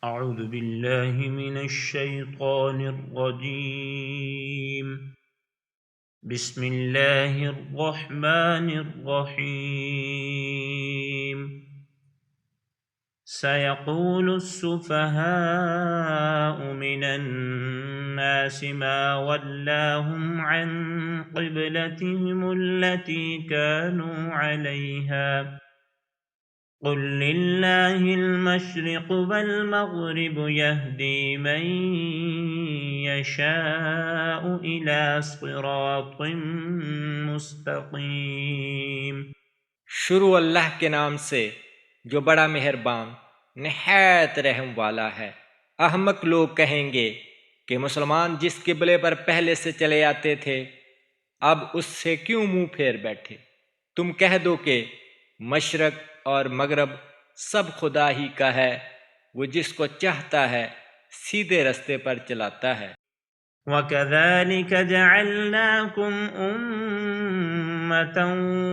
أعوذ بالله من الشيطان الرجيم. بسم الله الرحمن الرحيم. سيقول السفهاء من الناس ما ولاهم عن قبلتهم التي كانوا عليها قل لله المشرق والمغرب يهدي من يشاء إلى صراط مستقيم. شروع اللہ کے نام سے جو بڑا مہربان نہایت رحم والا ہے۔ احمق لوگ کہیں گے کہ مسلمان جس قبلے پر پہلے سے چلے آتے تھے اب اس سے کیوں منہ پھیر بیٹھے؟ تم کہہ دو کہ مشرق اور مغرب سب خدا ہی کا ہے، وہ جس کو چاہتا ہے سیدھے رستے پر چلاتا ہے۔ وَكَذَلِكَ جَعَلْنَاكُمْ أُمَّةً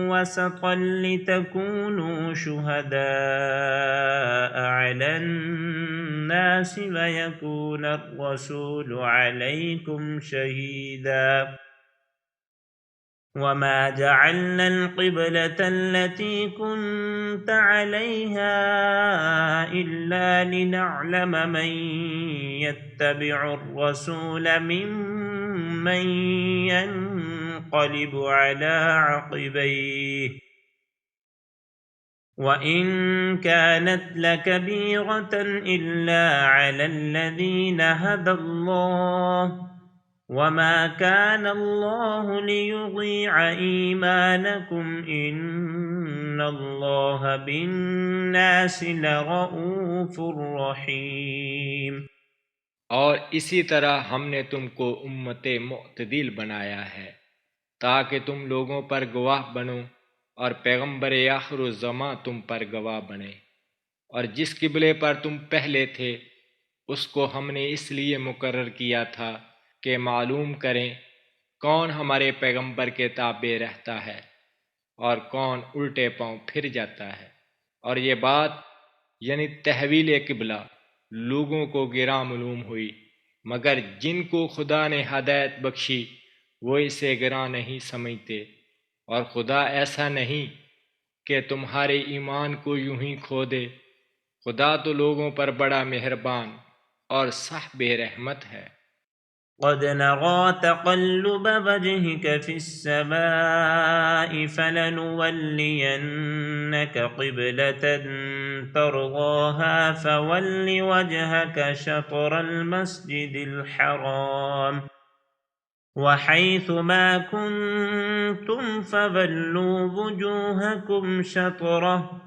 وَسَطًا لِتَكُونُوا شُهَدَاءَ عَلَى النَّاسِ وَيَكُونَ الرَّسُولُ عَلَيْكُمْ شَهِيدًا. وَمَا جَعَلْنَا الْقِبْلَةَ الَّتِي كُنْتَ عَلَيْهَا إِلَّا لِنَعْلَمَ مَنْ يَتَّبِعُ الرَّسُولَ مِمَّنْ يَنْقَلِبُ عَلَى عَقِبَيْهِ وَإِنْ كَانَتْ لَكَبِيرَةً إِلَّا عَلَى الَّذِينَ هَدَى اللَّهُ وَمَا كَانَ اللَّهُ لِيُضِيعَ إِيمَانَكُمْ إِنَّ اللَّهَ بِالنَّاسِ لَرَءُوفٌ رَحِيمٌ۔ اور اسی طرح ہم نے تم کو امت معتدل بنایا ہے تاکہ تم لوگوں پر گواہ بنو اور پیغمبر آخر الزماں تم پر گواہ بنے۔ اور جس قبلے پر تم پہلے تھے اس کو ہم نے اس لیے مقرر کیا تھا کہ معلوم کریں کون ہمارے پیغمبر کے تابع رہتا ہے اور کون الٹے پاؤں پھر جاتا ہے۔ اور یہ بات یعنی تحویل قبلہ لوگوں کو گراں معلوم ہوئی، مگر جن کو خدا نے ہدایت بخشی وہ اسے گراں نہیں سمجھتے۔ اور خدا ایسا نہیں کہ تمہارے ایمان کو یوں ہی کھو دے، خدا تو لوگوں پر بڑا مہربان اور صاحب رحمت ہے۔ قد نرى تقلب وجهك في السماء فلنولينك قبلة ترضاها فول وجهك شطر المسجد الحرام وحيث ما كنتم فولوا وجوهكم شطره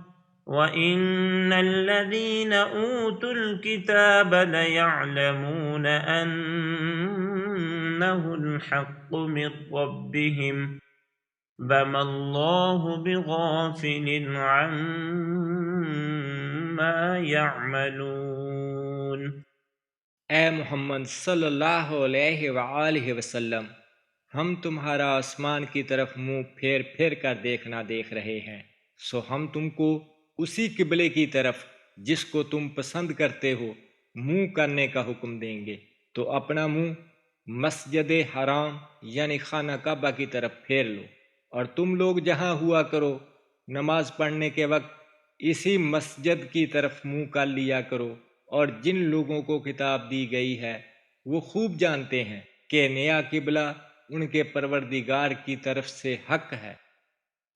وَإِنَّ الَّذِينَ أُوتُوا الْكِتَابَ لَيَعْلَمُونَ أَنَّهُ الْحَقُّ مِنْ رَبِّهِمْ وَمَا اللَّهُ بِغَافِلٍ عَمَّا يَعْمَلُونَ۔ اے محمد صلی اللہ علیہ وآلہ وسلم، ہم تمہارا آسمان کی طرف منہ پھیر پھیر کر دیکھنا دیکھ رہے ہیں، سو ہم تم کو اسی قبلے کی طرف جس کو تم پسند کرتے ہو منہ کرنے کا حکم دیں گے، تو اپنا منہ مسجد حرام یعنی خانہ کعبہ کی طرف پھیر لو، اور تم لوگ جہاں ہوا کرو نماز پڑھنے کے وقت اسی مسجد کی طرف منہ کر لیا کرو۔ اور جن لوگوں کو کتاب دی گئی ہے وہ خوب جانتے ہیں کہ نیا قبلہ ان کے پروردگار کی طرف سے حق ہے،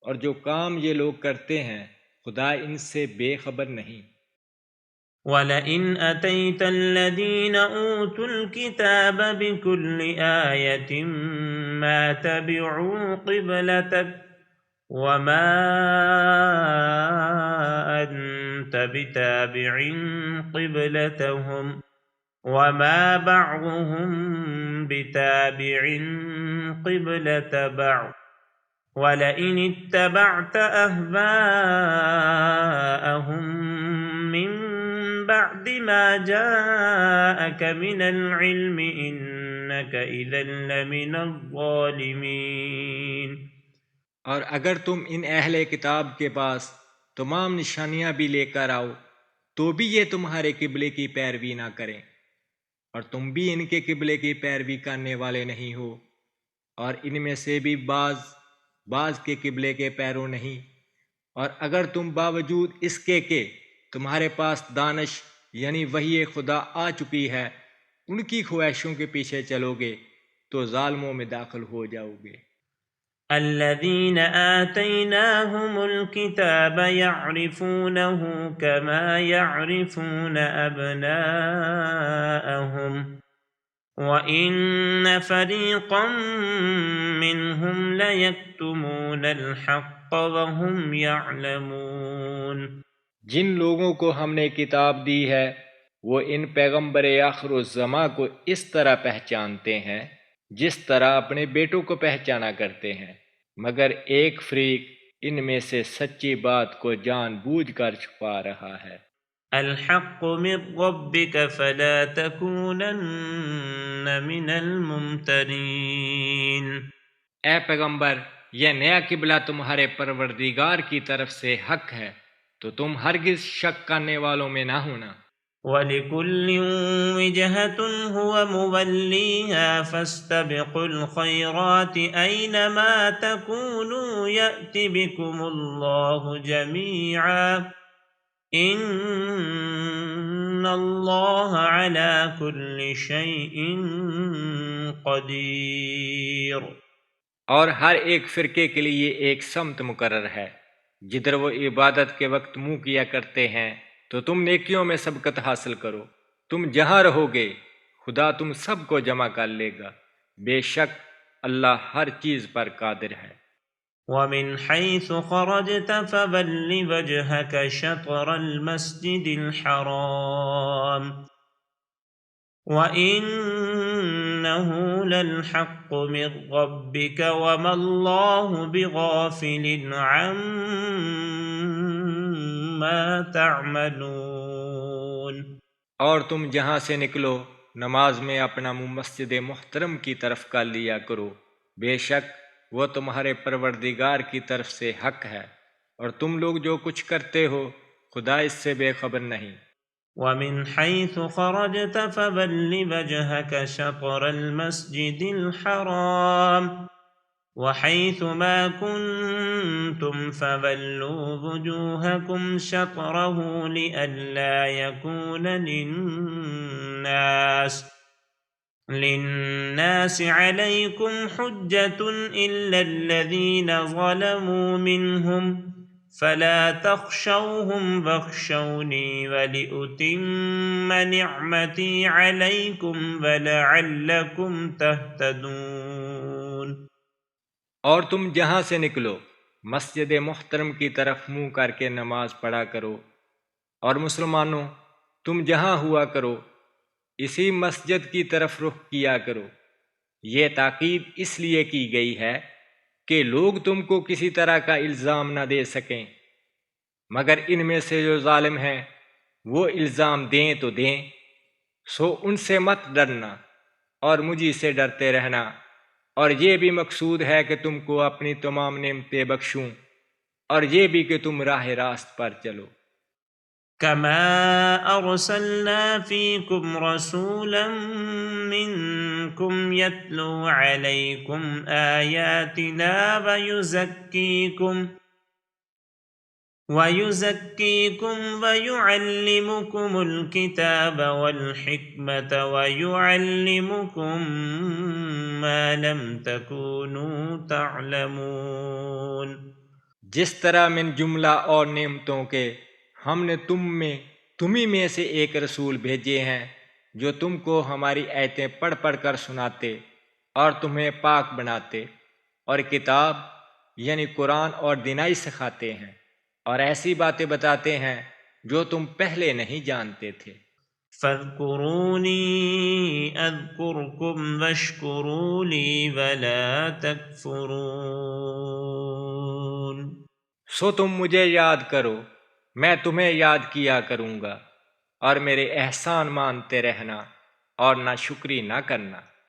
اور جو کام یہ لوگ کرتے ہیں خدا ان سے بے خبر نہیں۔ وَلَئِنْ أَتَيْتَ الَّذِينَ أُوتُوا الْكِتَابَ بِكُلِّ آيَةٍ مَا تَبِعُوا قِبْلَتَكَ وَمَا أَنْتَ بِتَابِعٍ قِبْلَتَهُمْ وَمَا بَعْضُهُمْ بِتَابِعٍ قِبْلَةَ بَعْضٍ وَلَئِنِ اتَّبَعْتَ أَهْوَاءَهُمْ مِنْ بَعْدِ مَا جَاءَكَ مِنَ الْعِلْمِ إِنَّكَ إِذًا لَمِنَ الظَّالِمِينَ۔ اور اگر تم ان اہل کتاب کے پاس تمام نشانیاں بھی لے کر آؤ تو بھی یہ تمہارے قبلے کی پیروی نہ کریں، اور تم بھی ان کے قبلے کی پیروی کرنے والے نہیں ہو، اور ان میں سے بھی بعض کے قبلے کے پیرو نہیں۔ اور اگر تم باوجود اس کے کہ تمہارے پاس دانش یعنی وحی خدا آ چکی ہے، ان کی خواہشوں کے پیچھے چلو گے تو ظالموں میں داخل ہو جاؤ گے۔ الذين آتيناهم الكتاب يعرفونه كما يعرفون أبناءهم وإن فريقا منهم ليكتمون الحق وهم يعلمون۔ جن لوگوں کو ہم نے کتاب دی ہے وہ ان پیغمبر آخر الزماں کو اس طرح پہچانتے ہیں جس طرح اپنے بیٹوں کو پہچانا کرتے ہیں، مگر ایک فریق ان میں سے سچی بات کو جان بوجھ کر چھپا رہا ہے۔ الحق من ربك فلا تكونن من الممترين۔ اے پیغمبر، یہ نیا قبلہ تمہارے پروردگار کی طرف سے حق ہے تو تم ہرگز شک کرنے والوں میں نہ ہونا۔ وَلِكُلٍّ وِجْهَةٌ هُوَ مُوَلِّيهَا فَاسْتَبِقُوا الْخَيْرَاتِ أَيْنَمَا تَكُونُوا يَأْتِ بِكُمُ اللَّهُ جَمِيعًا إِنَّ اللَّهَ عَلَى كُلِّ شَيْءٍ قَدِيرٌ۔ اور ہر ایک فرقے کے لیے ایک سمت مقرر ہے، جدھر وہ عبادت کے وقت منہ کیا کرتے ہیں تو تم نیکیوں میں سبقت حاصل کرو۔ تم جہاں رہو گے خدا تم سب کو جمع کر لے گا، بے شک اللہ ہر چیز پر قادر ہے۔ وَمِنْ حَيْثُ خَرَجْتَ فَوَلِّ وَجْهَكَ شَطْرَ الْمَسْجِدِ الْحَرَامِ وَإِنَّهُ لَلْحَقُّ مِنْ رَبِّكَ وَمَا اللَّهُ بِغَافِلٍ عَمَّا تَعْمَلُونَ۔ اور تم جہاں سے نکلو نماز میں اپنا منہ مسجد محترم کی طرف کر لیا کرو، بے شک وہ تمہارے پروردگار کی طرف سے حق ہے، اور تم لوگ جو کچھ کرتے ہو خدا اس سے بے خبر نہیں۔ وَمِنْ حَيْثُ خَرَجْتَ فَوَلِّ وَجْهَكَ شَطْرَ الْمَسْجِدِ الْحَرَامِ وَحَيْثُ مَا كُنْتُمْ فَوَلُّوا وُجُوهَكُمْ شَطْرَهُ لِئَلَّا يَكُونَ لِلنَّاسِ عَلَيْكُمْ حُجَّةٌ إِلَّا الَّذِينَ ظَلَمُوا مِنْهُمْ فَلَا تَخْشَوْهُمْ وَاخْشَوْنِي وَلِأُتِمَّ نِعْمَتِي عَلَيْكُمْ وَلَعَلَّكُمْ تَهْتَدُونَ۔ اور تم جہاں سے نکلو مسجد محترم کی طرف منہ کر کے نماز پڑھا کرو، اور مسلمانوں تم جہاں ہوا کرو اسی مسجد کی طرف رخ کیا کرو۔ یہ تاکید اس لیے کی گئی ہے کہ لوگ تم کو کسی طرح کا الزام نہ دے سکیں، مگر ان میں سے جو ظالم ہیں وہ الزام دیں تو دیں، سو ان سے مت ڈرنا اور مجھے سے ڈرتے رہنا، اور یہ بھی مقصود ہے کہ تم کو اپنی تمام نعمتیں بخشوں، اور یہ بھی کہ تم راہ راست پر چلو۔ كما أرسلنا فيكم رسولا منكم يتلو عليكم آياتنا ويزكيكم ويعلمكم الكتاب والحكمة ويعلمكم ما لم تكونوا تعلمون۔ جس طرح من جملہ اور نعمتوں کے ہم نے تمہیں میں سے ایک رسول بھیجے ہیں جو تم کو ہماری آیتیں پڑھ پڑھ کر سناتے اور تمہیں پاک بناتے، اور کتاب یعنی قرآن اور دینائی سکھاتے ہیں، اور ایسی باتیں بتاتے ہیں جو تم پہلے نہیں جانتے تھے۔ فاذكروني اذكركم واشكروا لي ولا تكفرون۔ سو تم مجھے یاد کرو، میں تمہیں یاد کیا کروں گا، اور میرے احسان مانتے رہنا اور ناشکری نہ کرنا۔